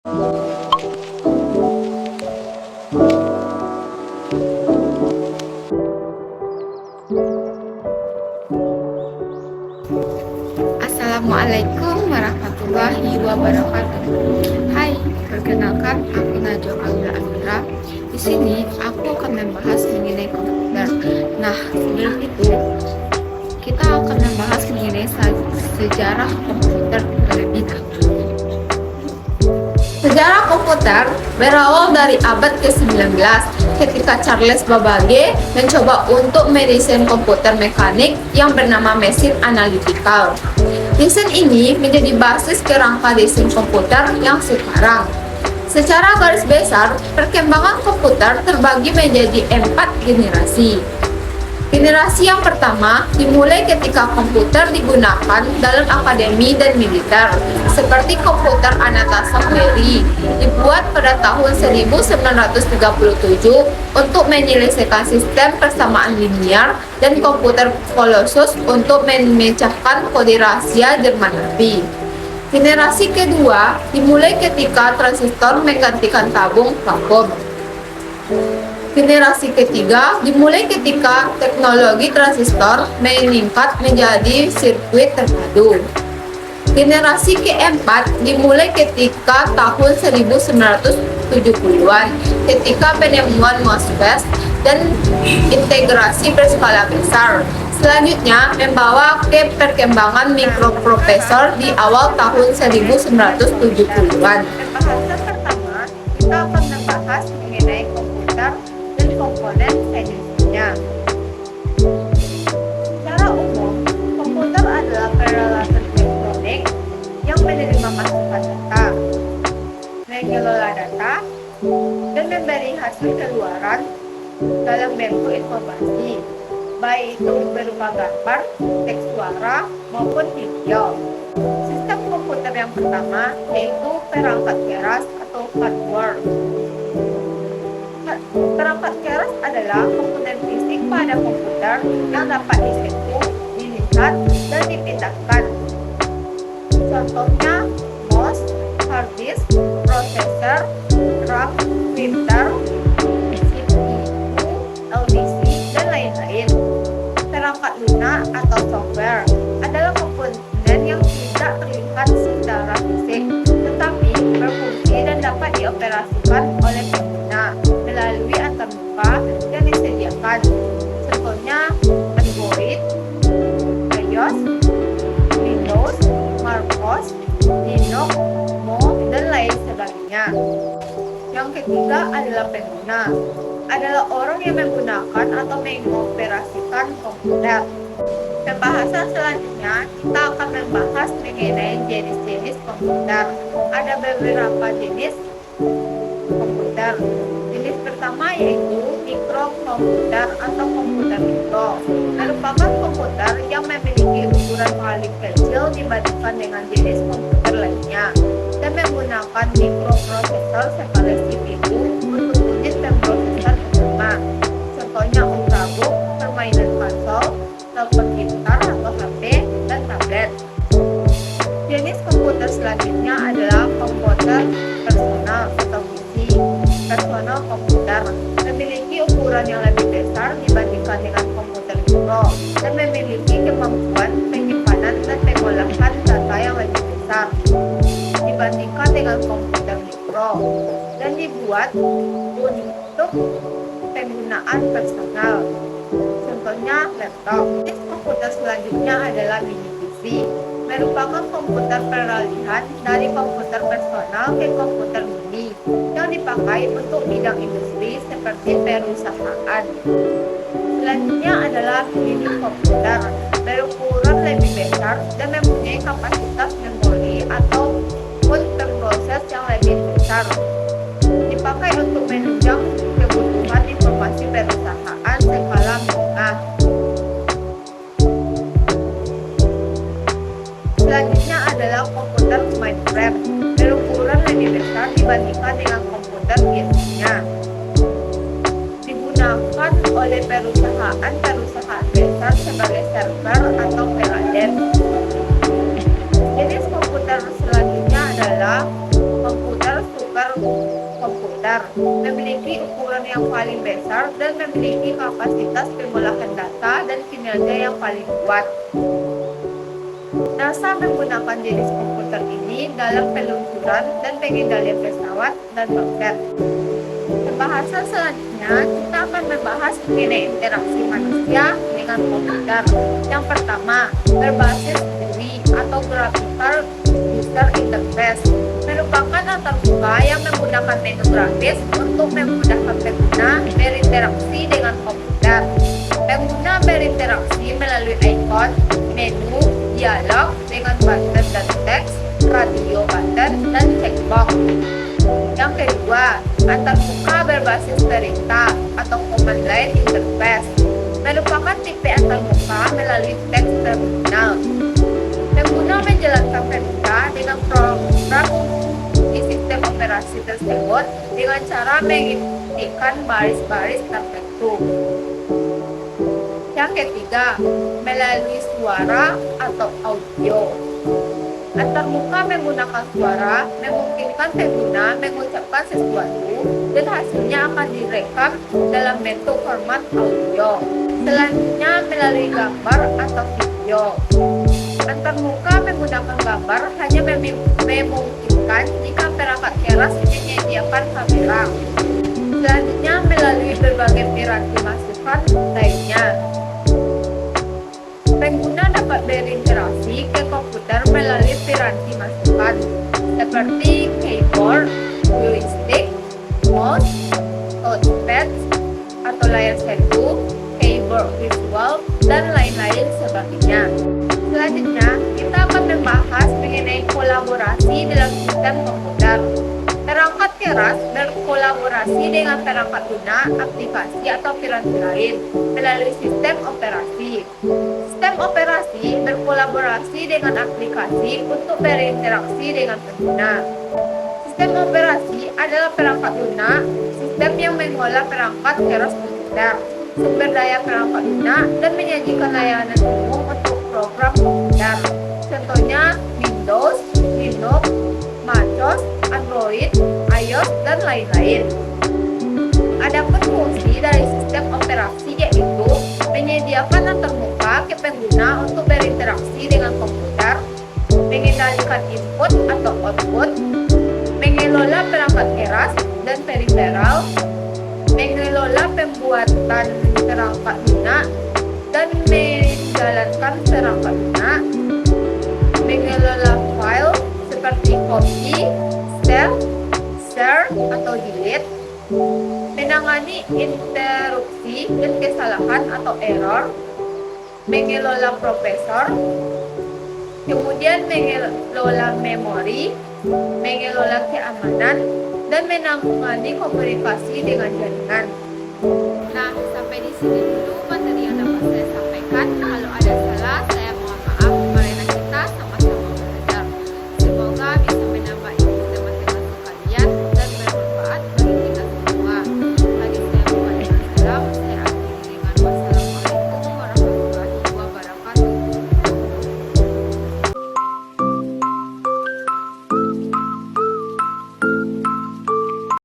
Assalamualaikum warahmatullahi wabarakatuh. Hai, perkenalkan aku Najwa Aula Amira. Di sini aku akan membahas mengenai komputer. Nah, sebelum itu kita akan membahas mengenai sejarah komputer terlebih dahulu. Sejarah komputer berawal dari abad ke-19 ketika Charles Babbage mencoba untuk mendesain komputer mekanik yang bernama mesin analytical. Desain ini menjadi basis kerangka desain komputer yang sekarang. Secara garis besar, perkembangan komputer terbagi menjadi 4 generasi. Generasi yang pertama dimulai ketika komputer digunakan dalam akademi dan militer, seperti komputer Anatasa Berry, dibuat pada tahun 1937 untuk menyelesaikan sistem persamaan linear, dan komputer Colossus untuk memecahkan kode rahasia Jerman Nazi. Generasi kedua dimulai ketika transistor menggantikan tabung vakum. Generasi ketiga dimulai ketika teknologi transistor meningkat menjadi sirkuit terpadu. Generasi keempat dimulai ketika tahun 1970-an ketika penemuan MOSFET dan integrasi berskala besar. Selanjutnya membawa ke perkembangan mikroprosesor di awal tahun 1970-an. Pembahasan pertama, kita akan membahas mengenai komputer dan komponen jenisnya. Secara umum, komputer adalah peralatan elektronik yang menerima masukan data, mengelola data, dan memberi hasil keluaran dalam bentuk informasi, baik itu berupa gambar, teks suara, maupun video. Sistem komputer yang pertama yaitu perangkat keras atau hardware. Perangkat keras adalah komponen fisik pada komputer yang dapat disentuh, dilihat, dan dipindahkan. Contohnya mouse, hard disk, prosesor, RAM, printer, CPU, LDC, dan lain-lain. Perangkat lunak atau software adalah komponen yang tidak terlihat secara fisik, tetapi berfungsi dan dapat dioperasikan oleh pengguna melalui antarmuka yang disediakan. Contohnya Android, iOS, Windows, MacOS, Linux, Mo, dan lain sebagainya. Yang ketiga adalah pengguna, adalah orang yang menggunakan atau mengoperasikan komputer. Pembahasan selanjutnya kita akan membahas mengenai jenis-jenis komputer. Ada beberapa jenis komputer. Jenis pertama yaitu mikrokomputer atau komputer mikro, merupakan komputer yang memiliki ukuran paling kecil dibandingkan dengan jenis komputer lainnya dan menggunakan mikroprosesor sebagai CPU untuk unit pemrosesan utama. Contohnya ultrabook, permainan konsol, telepon pintar atau HP, dan tablet. Jenis komputer selanjutnya adalah komputer personal atau PC. Personal komputer memiliki ukuran yang lebih besar dibandingkan dengan komputer mikro dan memiliki kemampuan penyimpanan dan pengolahan data yang lebih besar dibandingkan dengan komputer mikro dan dibuat untuk penggunaan personal. Contohnya laptop. Jenis komputer selanjutnya adalah mini PC, merupakan komputer peralihan dari komputer personal ke komputer mini yang dipakai untuk bidang industri seperti perusahaan. Selanjutnya adalah mini komputer, berukuran lebih besar dan mempunyai kapasitas memori atau proses yang lebih besar. Dipakai untuk menunjang kebutuhan informasi perusahaan skala menengah. Selanjutnya adalah komputer mainframe, berukuran lebih besar dibandingkan dengan komputer biasanya. Digunakan oleh perusahaan besar sebagai server atau peladen. Jenis komputer selanjutnya adalah komputer superkomputer, memiliki ukuran yang paling besar dan memiliki kapasitas pengolahan data dan kinerja yang paling kuat. NASA menggunakan jenis komputer ini dalam peluncuran dan pengendalian pesawat dan roket. Pembahasan selanjutnya, kita akan membahas mengenai interaksi manusia dengan komputer. Yang pertama, berbasis GUI atau Graphical User Interface, merupakan antarmuka yang menggunakan menu grafis untuk memudahkan pengguna berinteraksi dengan komputer. Pengguna berinteraksi melalui ikon, menu, dialog dengan button dan teks, radio button, dan checkbox. Yang kedua, antarmuka berbasis perintah atau command line interface, merupakan tipe antarmuka melalui teks terminal. Pengguna menjalankan perintah dengan program di sistem operasi tersebut dengan cara mengetikkan baris-baris tertentu. Yang ketiga, melalui suara atau audio. Antarmuka menggunakan suara memungkinkan pengguna mengucapkan sesuatu dan hasilnya akan direkam dalam bentuk format audio. Selanjutnya melalui gambar atau video. Antarmuka menggunakan gambar hanya memungkinkan jika perangkat keras menyediakan kamera. Selanjutnya melalui berbagai piranti masukan lainnya. Pengguna dapat berinteraksi ke komputer melalui piranti masukan seperti keyboard, joystick, mouse, touchpad atau layar sentuh, keyboard visual, dan lain-lain sebagainya. Selanjutnya, kita akan membahas mengenai kolaborasi dalam sistem komputer. Perangkat keras berkolaborasi dengan perangkat lunak, aplikasi atau piranti lain melalui sistem operasi. Sistem operasi berkolaborasi dengan aplikasi untuk berinteraksi dengan pengguna. Sistem operasi adalah perangkat lunak, sistem yang mengolah perangkat keras komputer, sumber daya perangkat lunak, dan menyajikan layanan umum untuk program komputer. Contohnya Windows, Linux, MacOS, Android, iOS, dan lain-lain. Adapun fungsi dari sistem operasi yaitu menyediakan antarmuka ke pengguna untuk berinteraksi dengan komputer, mengendalikan input atau output, mengelola perangkat keras dan periferal, mengelola pembuatan perangkat lunak dan menjalankan perangkat lunak, mengelola file seperti copy, save, share, atau delete, menangani interupsi dan kesalahan atau error, mengelola prosesor, kemudian mengelola memori, mengelola keamanan, dan menangani komunikasi dengan jaringan. Nah, sampai di sini dulu